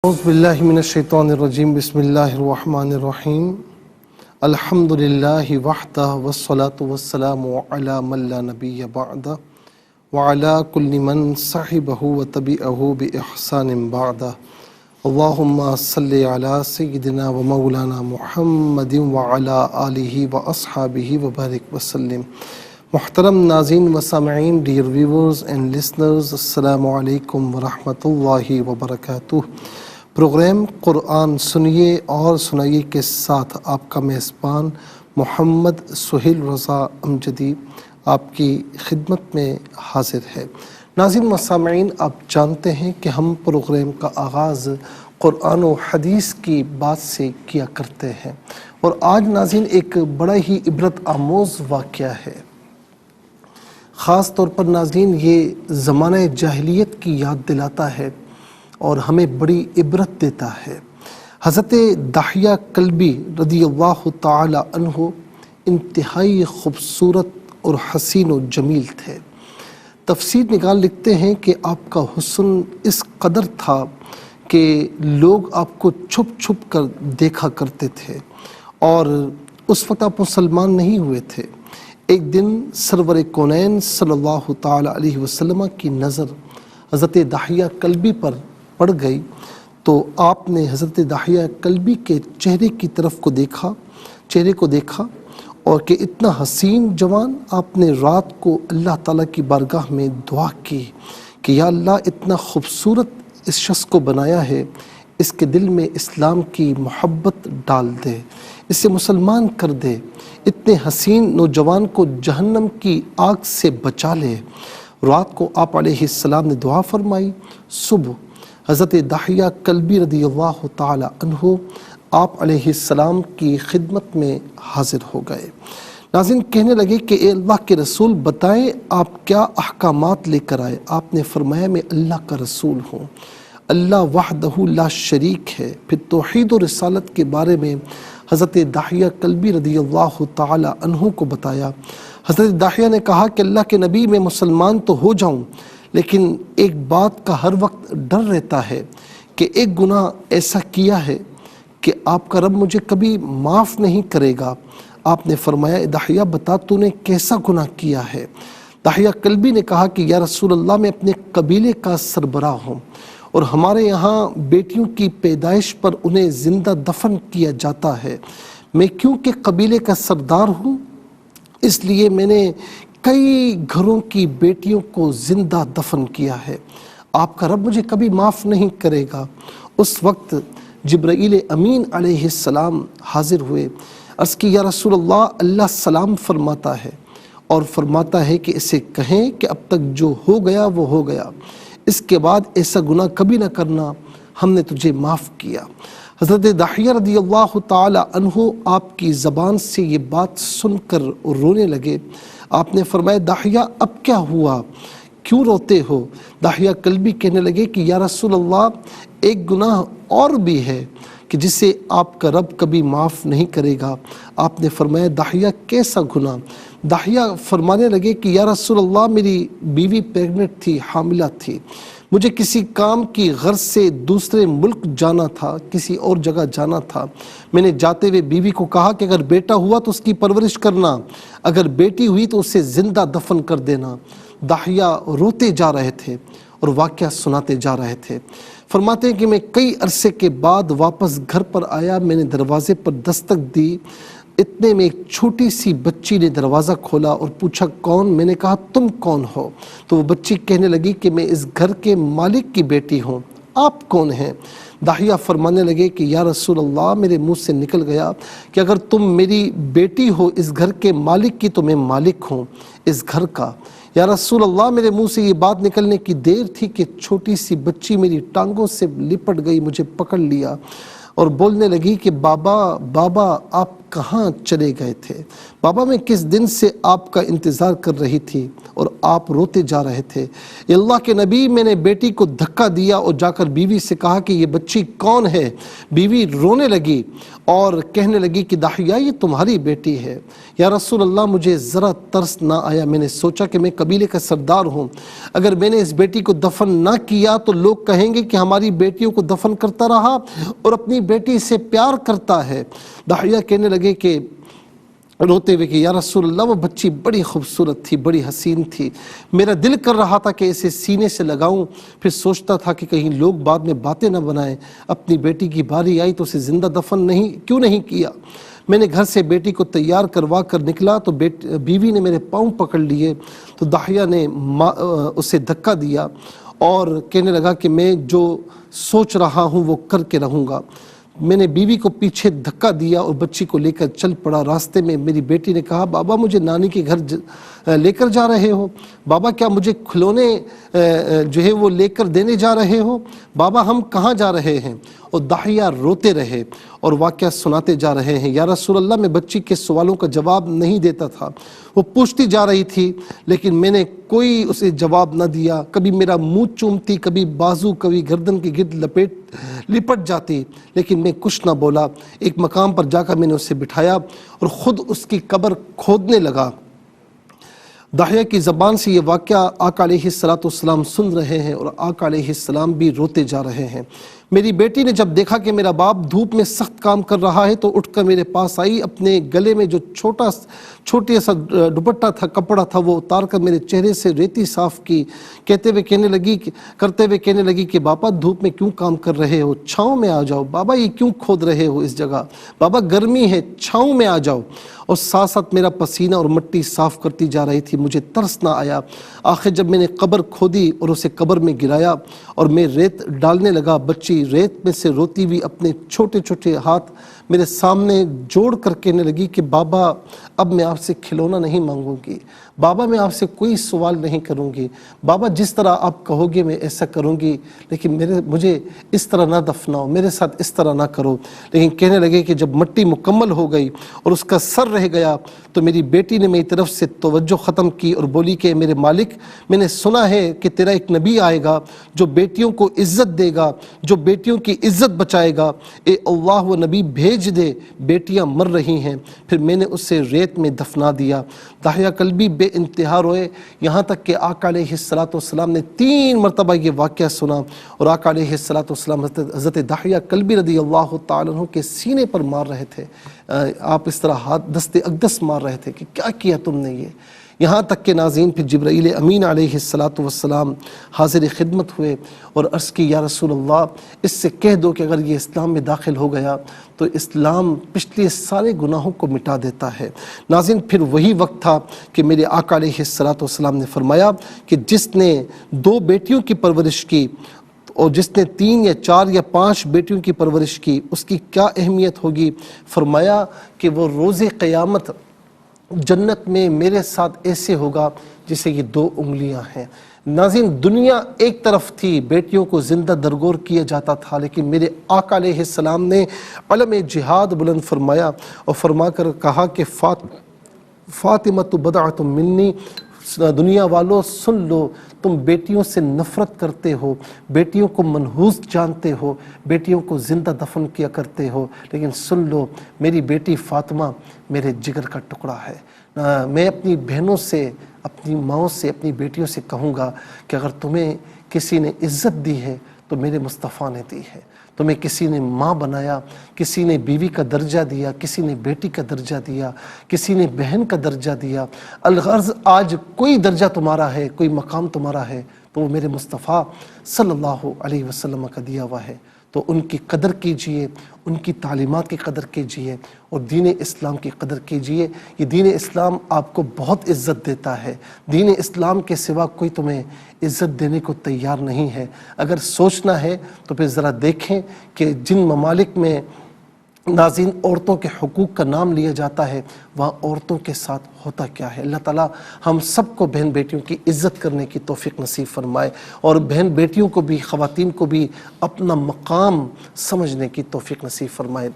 اعوذ باللہ من الشیطان الرجیم بسم اللہ الرحمن الرحیم الحمد للہ وحدہ والصلاة والسلام علی من لا نبی بعدہ وعلی کل من صحبہ وتبعہ بإحسان بعدہ اللہم صلی علی سیدنا و مولانا محمد وعلی آلہ واصحابہ وبارک وسلم۔ محترم ناظرین و سامعین، ڈیئر ویورز اینڈ لسنرز، السلام علیکم ورحمۃ اللہ وبرکاتہ۔ پروگرام قرآن سنیے اور سنائیے کے ساتھ آپ کا میزبان محمد سہیل رضا امجدی آپ کی خدمت میں حاضر ہے۔ ناظرین و سامعین، آپ جانتے ہیں کہ ہم پروگرام کا آغاز قرآن و حدیث کی بات سے کیا کرتے ہیں، اور آج ناظرین ایک بڑا ہی عبرت آموز واقعہ ہے۔ خاص طور پر ناظرین یہ زمانہ جاہلیت کی یاد دلاتا ہے اور ہمیں بڑی عبرت دیتا ہے۔ حضرت دحیہ کلبی رضی اللہ تعالی عنہ انتہائی خوبصورت اور حسین و جمیل تھے۔ تفسیر نگار لکھتے ہیں کہ آپ کا حسن اس قدر تھا کہ لوگ آپ کو چھپ چھپ کر دیکھا کرتے تھے، اور اس وقت آپ مسلمان نہیں ہوئے تھے۔ ایک دن سرور کونین صلی اللہ تعالی علیہ وسلم کی نظر حضرت دحیہ کلبی پر پڑ گئی تو آپ نے حضرت دحیہ کلبی کے چہرے کو دیکھا اور کہ اتنا حسین جوان۔ آپ نے رات کو اللہ تعالیٰ کی بارگاہ میں دعا کی کہ یا اللہ، اتنا خوبصورت اس شخص کو بنایا ہے، اس کے دل میں اسلام کی محبت ڈال دے، اسے مسلمان کر دے، اتنے حسین نوجوان کو جہنم کی آگ سے بچا لے۔ رات کو آپ علیہ السلام نے دعا فرمائی۔ صبح حضرت دحیہ کلبی رضی اللہ تعالی عنہ آپ علیہ السلام کی خدمت میں حاضر ہو گئے۔ ناظرین کہنے لگے کہ اے اللہ کے رسول، بتائیں آپ کیا احکامات لے کر آئے؟ آپ نے فرمایا میں اللہ کا رسول ہوں، اللہ وحدہ لا شریک ہے۔ پھر توحید و رسالت کے بارے میں حضرت دحیہ کلبی رضی اللہ تعالی عنہ کو بتایا۔ حضرت دحیہ نے کہا کہ اللہ کے نبی، میں مسلمان تو ہو جاؤں، لیکن ایک بات کا ہر وقت ڈر رہتا ہے کہ ایک گناہ ایسا کیا ہے کہ آپ کا رب مجھے کبھی معاف نہیں کرے گا۔ آپ نے فرمایا دحیہ بتا تو نے کیسا گناہ کیا ہے؟ دحیہ کلبی نے کہا کہ یا رسول اللہ، میں اپنے قبیلے کا سربراہ ہوں، اور ہمارے یہاں بیٹیوں کی پیدائش پر انہیں زندہ دفن کیا جاتا ہے۔ میں کیونکہ قبیلے کا سردار ہوں، اس لیے میں نے کئی گھروں کی بیٹیوں کو زندہ دفن کیا ہے۔ آپ کا رب مجھے کبھی معاف نہیں کرے گا۔ اس وقت جبرائیل امین علیہ السلام حاضر ہوئے۔ عرض کی یا رسول اللہ، اللہ سلام فرماتا ہے اور فرماتا ہے کہ اسے کہیں کہ اب تک جو ہو گیا وہ ہو گیا، اس کے بعد ایسا گناہ کبھی نہ کرنا، ہم نے تجھے معاف کیا۔ حضرت دحیہ رضی اللہ تعالی عنہ آپ کی زبان سے یہ بات سن کر رونے لگے۔ آپ نے فرمایا دحیہ اب کیا ہوا، کیوں روتے ہو؟ دحیہ کلبی کہنے لگے کہ یا رسول اللہ، ایک گناہ اور بھی ہے کہ جسے آپ کا رب کبھی معاف نہیں کرے گا۔ آپ نے فرمایا دحیہ کیسا گناہ؟ دحیہ فرمانے لگے کہ یا رسول اللہ، میری بیوی پریگننٹ تھی، حاملہ تھی، مجھے کسی کام کی غرض سے دوسرے ملک جانا تھا، کسی اور جگہ جانا تھا۔ میں نے جاتے ہوئے بیوی کو کہا کہ اگر بیٹا ہوا تو اس کی پرورش کرنا، اگر بیٹی ہوئی تو اسے زندہ دفن کر دینا۔ دحیہ روتے جا رہے تھے اور واقعہ سناتے جا رہے تھے۔ فرماتے ہیں کہ میں کئی عرصے کے بعد واپس گھر پر آیا، میں نے دروازے پر دستک دی، اتنے میں ایک چھوٹی سی بچی نے دروازہ کھولا اور پوچھا کون؟ میں نے کہا تم کون ہو؟ تو وہ بچی کہنے لگی کہ میں اس گھر کے مالک کی بیٹی ہوں، آپ کون ہیں؟ دحیہ فرمانے لگے کہ یا رسول اللہ، میرے منہ سے نکل گیا کہ اگر تم میری بیٹی ہو اس گھر کے مالک کی تو میں مالک ہوں اس گھر کا۔ یا رسول اللہ، میرے منہ سے یہ بات نکلنے کی دیر تھی کہ چھوٹی سی بچی میری ٹانگوں سے لپٹ گئی، مجھے پکڑ لیا اور بولنے لگی کہ بابا بابا، آپ کہاں چلے گئے تھے؟ بابا میں کس دن سے آپ کا انتظار کر رہی تھی اور آپ روتے جا رہے تھے۔ اے اللہ کے نبی، میں نے بیٹی کو دھکا دیا اور جا کر بیوی سے کہا کہ یہ بچی کون ہے؟ بیوی رونے لگی اور کہنے لگی کہ داحیہ یہ تمہاری بیٹی ہے۔ یا رسول اللہ، مجھے ذرا ترس نہ آیا۔ میں نے سوچا کہ میں قبیلے کا سردار ہوں، اگر میں نے اس بیٹی کو دفن نہ کیا تو لوگ کہیں گے کہ ہماری بیٹیوں کو دفن کرتا رہا اور اپنی بیٹی سے پیار کرتا ہے۔ داحیہ کہنے لگے کہ روتے ہوئے کہ یا رسول اللہ، وہ بچی بڑی خوبصورت تھی، بڑی حسین تھی، میرا دل کر رہا تھا کہ اسے سینے سے لگاؤں، پھر سوچتا تھا کہ کہیں لوگ بعد میں باتیں نہ بنائیں، اپنی بیٹی کی باری آئی تو اسے زندہ دفن کیوں نہیں کیا؟ میں نے گھر سے بیٹی کو تیار کروا کر نکلا تو بیوی نے میرے پاؤں پکڑ لیے تو داحیہ نے اسے دھکا دیا اور کہنے لگا کہ میں جو سوچ رہا ہوں وہ کر کے رہوں گا۔ میں نے بیوی کو پیچھے دھکا دیا اور بچی کو لے کر چل پڑا۔ راستے میں میری بیٹی نے کہا، بابا مجھے نانی کے گھر لے کر جا رہے ہو؟ بابا کیا مجھے کھلونے جو ہے وہ لے کر دینے جا رہے ہو؟ بابا ہم کہاں جا رہے ہیں؟ اور داحیہ روتے رہے اور واقعہ سناتے جا رہے ہیں۔ یا رسول اللہ، میں بچی کے سوالوں کا جواب نہیں دیتا تھا، وہ پوچھتی جا رہی تھی لیکن میں نے کوئی اسے جواب نہ دیا۔ کبھی میرا منہ چومتی، کبھی بازو، کبھی گردن کے گرد لپٹ جاتی، لیکن میں کچھ نہ بولا۔ ایک مقام پر جا کر میں نے اسے بٹھایا اور خود اس کی قبر کھودنے لگا۔ داحیہ کی زبان سے یہ واقعہ آقا علیہ السلام سن رہے ہیں اور آقا علیہ السلام بھی روتے جا رہے ہیں۔ میری بیٹی نے جب دیکھا کہ میرا باپ دھوپ میں سخت کام کر رہا ہے تو اٹھ کر میرے پاس آئی، اپنے گلے میں جو چھوٹی سا دوپٹہ تھا، کپڑا تھا، وہ اتار کر میرے چہرے سے ریتی صاف کی، کرتے ہوئے کہنے لگی کہ بابا دھوپ میں کیوں کام کر رہے ہو؟ چھاؤں میں آ جاؤ۔ بابا یہ کیوں کھود رہے ہو اس جگہ؟ بابا گرمی ہے، چھاؤں میں آ جاؤ۔ اور ساتھ ساتھ میرا پسینہ اور مٹی صاف کرتی جا رہی تھی۔ مجھے ترس نہ آیا۔ آخر جب میں نے قبر کھودی اور اسے قبر میں گرایا اور میں ریت ڈالنے لگا، بچی ریت میں سے روتی ہوئی اپنے چھوٹے چھوٹے ہاتھ میرے سامنے جوڑ کر کہنے لگی کہ بابا اب میں آپ سے کھلونا نہیں مانگوں گی، بابا میں آپ سے کوئی سوال نہیں کروں گی، بابا جس طرح آپ کہو گے میں ایسا کروں گی، لیکن مجھے اس طرح نہ دفناؤ، میرے ساتھ اس طرح نہ کرو۔ لیکن کہنے لگے کہ جب مٹی مکمل ہو گئی اور اس کا سر رہ گیا تو میری بیٹی نے میری طرف سے توجہ ختم کی اور بولی کہ میرے مالک، میں نے سنا ہے کہ تیرا ایک نبی آئے گا جو بیٹیوں کو عزت دے گا، جو بیٹیوں کی عزت بچائے گا۔ اے اللہ، وہ نبی بھیج دے، بیٹیاں مر رہی ہیں۔ پھر میں نے اسے ریت میں دفنا دیا۔ داحیہ قلبی بے انتہا روئے، یہاں تک کہ آقا علیہ السلام نے 3 مرتبہ یہ واقعہ سنا اور آقا علیہ السلام حضرت داحیہ قلبی رضی اللہ تعالیٰ عنہ کے سینے پر مار رہے تھے۔ آپ اس طرح ہاتھ دست اقدس مار رہے تھے کہ کیا کیا تم نے یہ؟ یہاں تک کہ ناظرین پھر جبرائیل امین علیہ السلام حاضر خدمت ہوئے اور عرض کی، یا رسول اللہ اس سے کہہ دو کہ اگر یہ اسلام میں داخل ہو گیا تو اسلام پچھلے سارے گناہوں کو مٹا دیتا ہے۔ ناظرین پھر وہی وقت تھا کہ میرے آقا علیہ السلام نے فرمایا کہ جس نے 2 بیٹیوں کی پرورش کی اور جس نے 3 یا 4 یا 5 بیٹیوں کی پرورش کی، اس کی کیا اہمیت ہوگی؟ فرمایا کہ وہ روز قیامت جنت میں میرے ساتھ ایسے ہوگا جسے یہ 2 انگلیاں ہیں۔ ناظرین دنیا ایک طرف تھی، بیٹیوں کو زندہ درگور کیا جاتا تھا، لیکن میرے آقا علیہ السلام نے علم جہاد بلند فرمایا اور فرما کر کہا کہ فاطمہ بضعۃ منی، دنیا والو سن لو، تم بیٹیوں سے نفرت کرتے ہو، بیٹیوں کو منحوس جانتے ہو، بیٹیوں کو زندہ دفن کیا کرتے ہو، لیکن سن لو میری بیٹی فاطمہ میرے جگر کا ٹکڑا ہے۔ میں اپنی بہنوں سے، اپنی ماؤں سے، اپنی بیٹیوں سے کہوں گا کہ اگر تمہیں کسی نے عزت دی ہے تو میرے مصطفیٰ نے دی ہے۔ تمہیں کسی نے ماں بنایا، کسی نے بیوی کا درجہ دیا، کسی نے بیٹی کا درجہ دیا، کسی نے بہن کا درجہ دیا۔ الغرض آج کوئی درجہ تمہارا ہے، کوئی مقام تمہارا ہے تو وہ میرے مصطفیٰ صلی اللہ علیہ وسلم کا دیا ہوا ہے۔ تو ان کی قدر کیجئے، ان کی تعلیمات کی قدر کیجئے اور دین اسلام کی قدر کیجئے۔ یہ دین اسلام آپ کو بہت عزت دیتا ہے، دین اسلام کے سوا کوئی تمہیں عزت دینے کو تیار نہیں ہے۔ اگر سوچنا ہے تو پھر ذرا دیکھیں کہ جن ممالک میں ناظرین عورتوں کے حقوق کا نام لیا جاتا ہے وہاں عورتوں کے ساتھ ہوتا کیا ہے۔ اللہ تعالیٰ ہم سب کو بہن بیٹیوں کی عزت کرنے کی توفیق نصیب فرمائے اور بہن بیٹیوں کو بھی، خواتین کو بھی اپنا مقام سمجھنے کی توفیق نصیب فرمائے۔